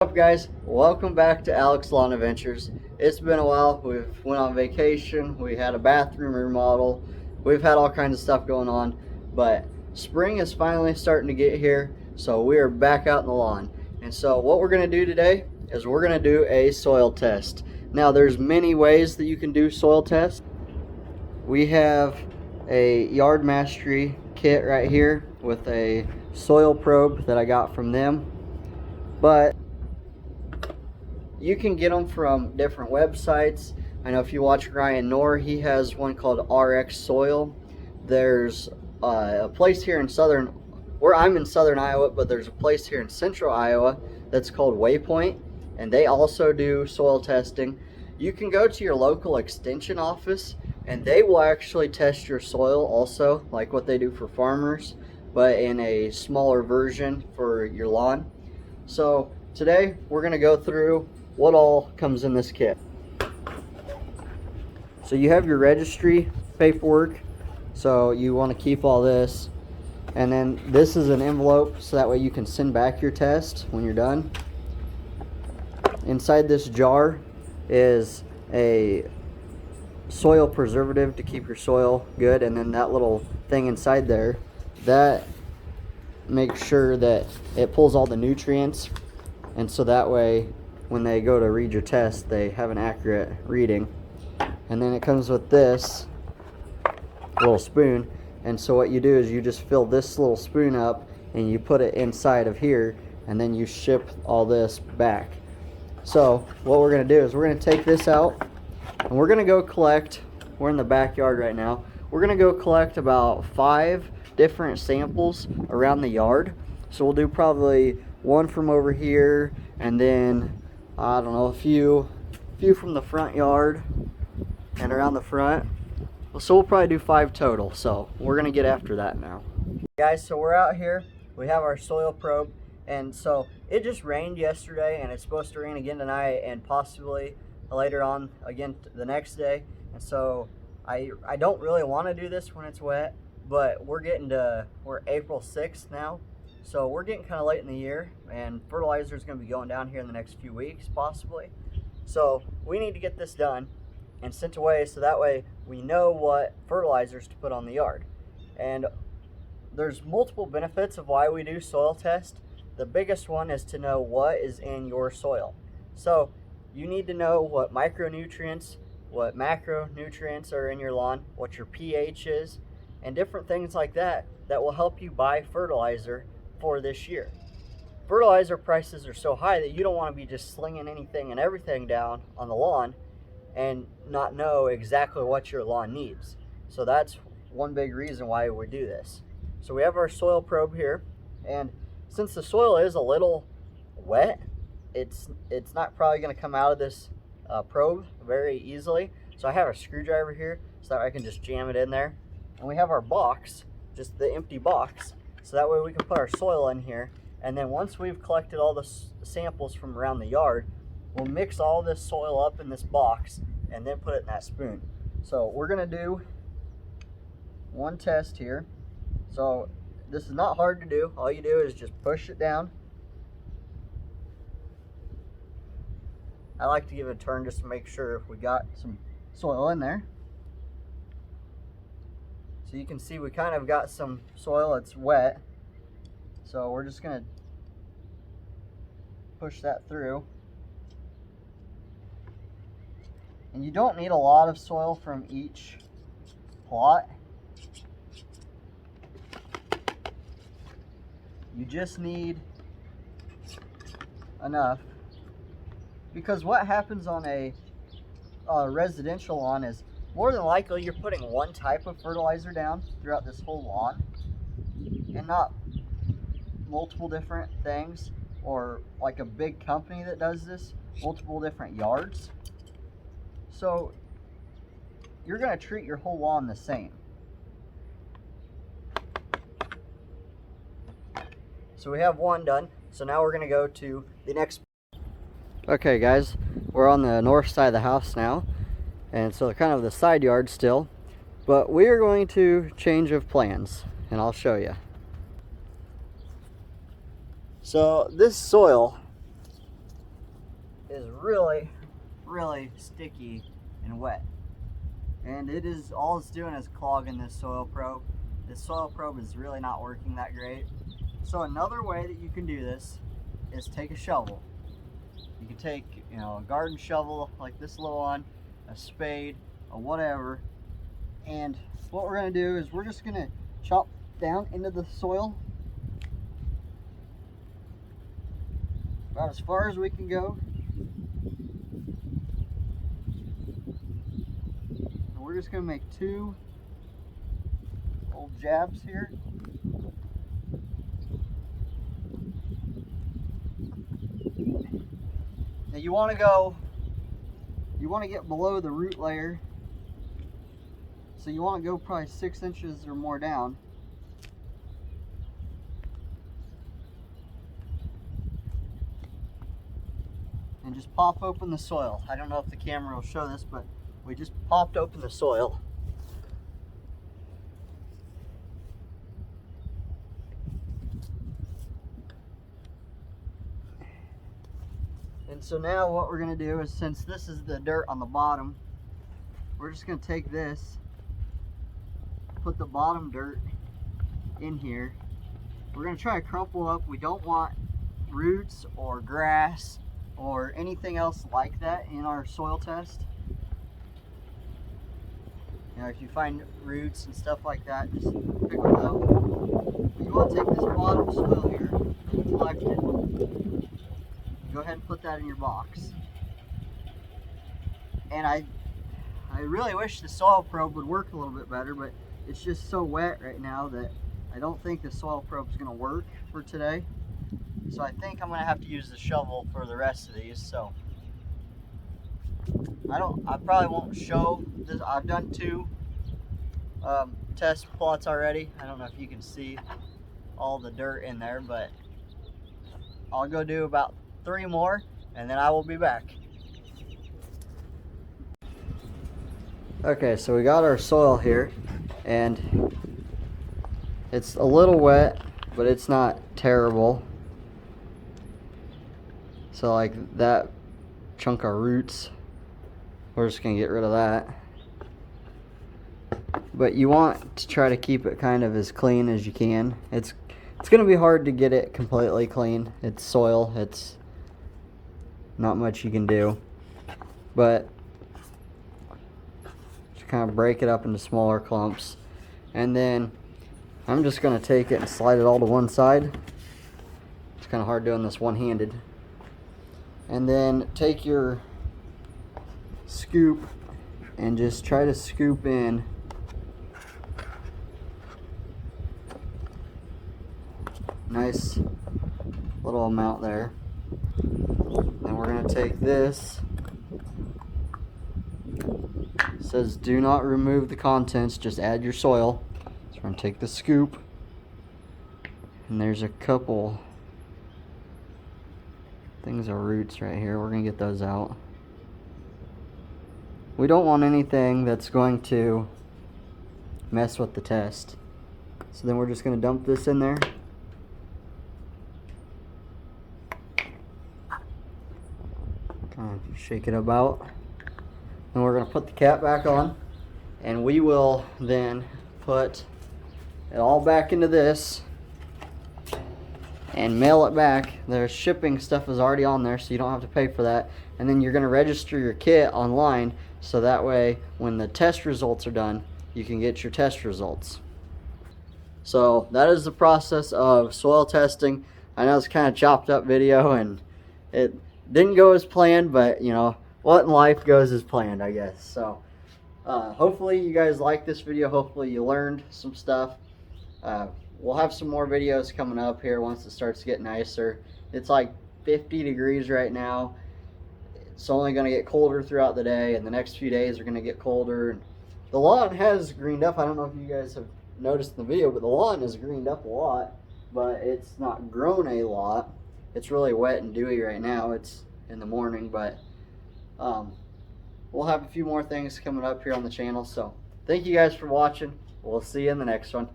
What's up, guys? Welcome back to Alex Lawn Adventures. It's been a while. We've went on vacation. We had a bathroom remodel. We've had all kinds of stuff going on, but spring is finally starting to get here, so we are back out in the lawn. And so what we're going to do today is we're going to do a soil test. Now, there's many ways that you can do soil tests. We have a Yard Mastery kit right here with a soil probe that I got from them, but you can get them from different websites. I know if you watch Ryan Knorr, he has one called RX Soil. There's a place here in I'm in southern Iowa, but there's a place here in central Iowa that's called Waypoint, and they also do soil testing. You can go to your local extension office, and they will actually test your soil also, like what they do for farmers, but in a smaller version for your lawn. So today we're going to go through what all comes in this kit. So you have your registry paperwork, so you want to keep all this, and then this is an envelope so that way you can send back your test when you're done. Inside this jar is a soil preservative to keep your soil good, and then that little thing inside there, that makes sure that it pulls all the nutrients, and so that way when they go to read your test, they have an accurate reading. And then it comes with this little spoon, and so what you do is you just fill this little spoon up and you put it inside of here, and then you ship all this back. So what we're going to do is we're going to take this out, and we're going to go collect, we're in the backyard right now, we're going to go collect about 5 different samples around the yard. So we'll do probably one from over here, and then I don't know, a few from the front yard and around the front. So we'll probably do 5 total. So we're gonna get after that now. Guys, so we're out here. We have our soil probe, and so it just rained yesterday, and it's supposed to rain again tonight, and possibly later on again the next day. And so I don't really want to do this when it's wet, but we're April 6th now. So we're getting kind of late in the year, and fertilizer is going to be going down here in the next few weeks, possibly. So we need to get this done and sent away, so that way we know what fertilizers to put on the yard. And there's multiple benefits of why we do soil test. The biggest one is to know what is in your soil. So you need to know what micronutrients, what macronutrients are in your lawn, what your pH is, and different things like that will help you buy fertilizer for this year. Fertilizer prices are so high that you don't want to be just slinging anything and everything down on the lawn and not know exactly what your lawn needs. So that's one big reason why we do this. So we have our soil probe here, and since the soil is a little wet, it's not probably going to come out of this probe very easily. So I have a screwdriver here so that I can just jam it in there. And we have our box, just the empty box, so that way we can put our soil in here. And then once we've collected all the samples from around the yard, we'll mix all this soil up in this box and then put it in that spoon. So we're gonna do one test here. So this is not hard to do. All you do is just push it down. I like to give it a turn just to make sure we got some soil in there. So you can see we kind of got some soil, it's wet. So we're just gonna push that through. And you don't need a lot of soil from each plot. You just need enough. Because what happens on a residential lawn is more than likely you're putting one type of fertilizer down throughout this whole lawn and not multiple different things, or like a big company that does this, multiple different yards. So you're going to treat your whole lawn the same. So we have one done, so now we're going to go to the next. Okay guys, we're on the north side of the house now, and so kind of the side yard still, but we are going to change of plans, and I'll show you. So this soil is really, really sticky and wet. And it is, all it's doing is clogging this soil probe. This soil probe is really not working that great. So another way that you can do this is take a shovel. You can take, a garden shovel like this little one, a spade, or whatever. And what we're gonna do is we're just gonna chop down into the soil about as far as we can go. And we're just gonna make 2 little jabs here. Now you want to get below the root layer. So you want to go probably 6 inches or more down. And just pop open the soil. I don't know if the camera will show this, but we just popped open the soil. And so now what we're going to do is, since this is the dirt on the bottom, we're just going to take this, put the bottom dirt in here. We're going to try to crumple up. We don't want roots or grass or anything else like that in our soil test. If you find roots and stuff like that, just pick them up. You want to take this bottom soil here, collect it. Go ahead and put that in your box. And I really wish the soil probe would work a little bit better, but it's just so wet right now that I don't think the soil probe is going to work for today. So I think I'm going to have to use the shovel for the rest of these. So I probably won't show this. I've done 2 test plots already. I don't know if you can see all the dirt in there, but I'll go do about 3 more and then I will be back. Okay, so we got our soil here and it's a little wet, but it's not terrible. So like that chunk of roots, we're just gonna get rid of that. But you want to try to keep it kind of as clean as you can. It's gonna be hard to get it completely clean. It's soil, it's not much you can do. But just kind of break it up into smaller clumps. And then I'm just gonna take it and slide it all to one side. It's kind of hard doing this one-handed. And then take your scoop and just try to scoop in nice little amount there. Then we're going to take this. It says do not remove the contents, just add your soil. So we're going to take the scoop, and there's a couple things of roots right here. We're going to get those out. We don't want anything that's going to mess with the test. So then we're just going to dump this in there. Kind of shake it about. And we're going to put the cap back on. And we will then put it all back into this and mail it back. The shipping stuff is already on there, so you don't have to pay for that. And then you're going to register your kit online, so that way when the test results are done, you can get your test results. So that is the process of soil testing. I know it's kind of chopped up video and it didn't go as planned, but what in life goes as planned, I guess. So hopefully you guys like this video. Hopefully you learned some stuff. We'll have some more videos coming up here once it starts to get nicer. It's like 50 degrees right now. It's only going to get colder throughout the day, and the next few days are going to get colder. And the lawn has greened up. I don't know if you guys have noticed in the video, but the lawn has greened up a lot, but it's not grown a lot. It's really wet and dewy right now. It's in the morning, but we'll have a few more things coming up here on the channel. So thank you guys for watching. We'll see you in the next one.